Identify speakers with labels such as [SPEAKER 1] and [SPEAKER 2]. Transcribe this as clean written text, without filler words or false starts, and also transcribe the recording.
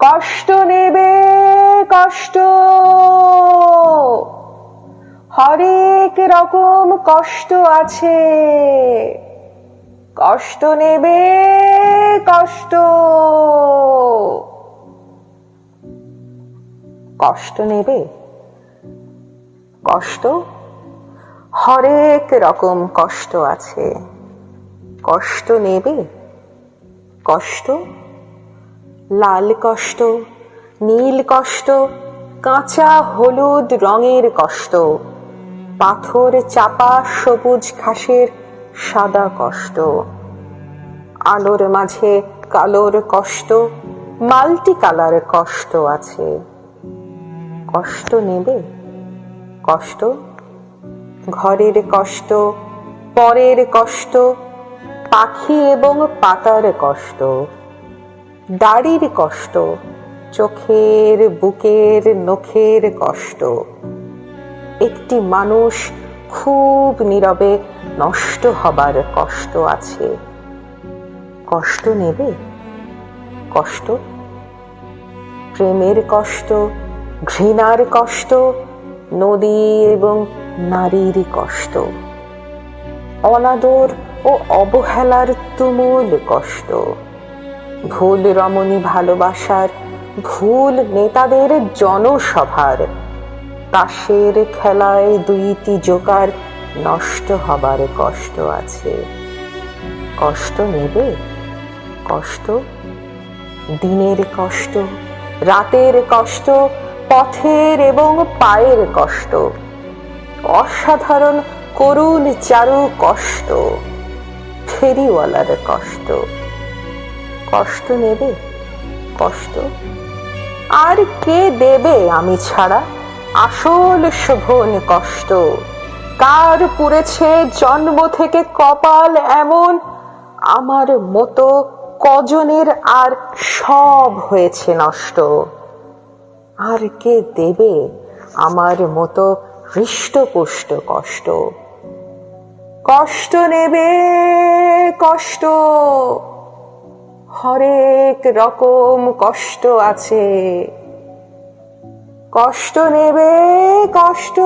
[SPEAKER 1] কষ্ট নেবে কষ্ট, হরেক রকম কষ্ট আছে। কষ্ট নেবে কষ্ট, কষ্ট নেবে কষ্ট, হরেক রকম কষ্ট আছে। কষ্ট নেবে কষ্ট, লাল কষ্ট, নীল কষ্ট, কাঁচা হলুদ রঙের কষ্ট, পাথর চাপা সবুজ ঘাসের সাদা কষ্ট, আলোর মাঝে কালোর কষ্ট, মাল্টি কালার কষ্ট আছে। কষ্ট নেবে কষ্ট, ঘরের কষ্ট, পরের কষ্ট, পাখি এবং পাতার কষ্ট, দাড়ির কষ্ট, চোখের বুকের নখের কষ্ট, একটি মানুষ খুব নীরবে নষ্ট হবার কষ্ট আছে। কষ্ট নেবে কষ্ট, প্রেমের কষ্ট, ঘৃণার কষ্ট, নদী এবং নারীর কষ্ট, অনাদর ও অবহেলার তুমুল কষ্ট, ভুল রমণী ভালোবাসার, ভুল নেতাদের জনসভার, তাসের খেলায় দুইটি জোকার নষ্ট হবার কষ্ট আছে। কষ্ট নেবে কষ্ট, দিনের কষ্ট, রাতের কষ্ট, পথের এবং পায়ের কষ্ট, অসাধারণ করুণ চারু কষ্ট, ফেরিওয়ালার কষ্ট। কষ্ট নেবে কষ্ট, আর কে দেবে আমি ছাড়া আসল শোভন কষ্ট? কার পুড়েছে জন্ম থেকে কপাল এমন, আমার মতো কজনের আর সব হয়েছে নষ্ট? আর কে দেবে আমার মতো হৃষ্টপুষ্ট কষ্ট? কষ্ট নেবে কষ্ট, হরেক রকম কষ্ট আছে। কষ্ট নেবে কষ্ট।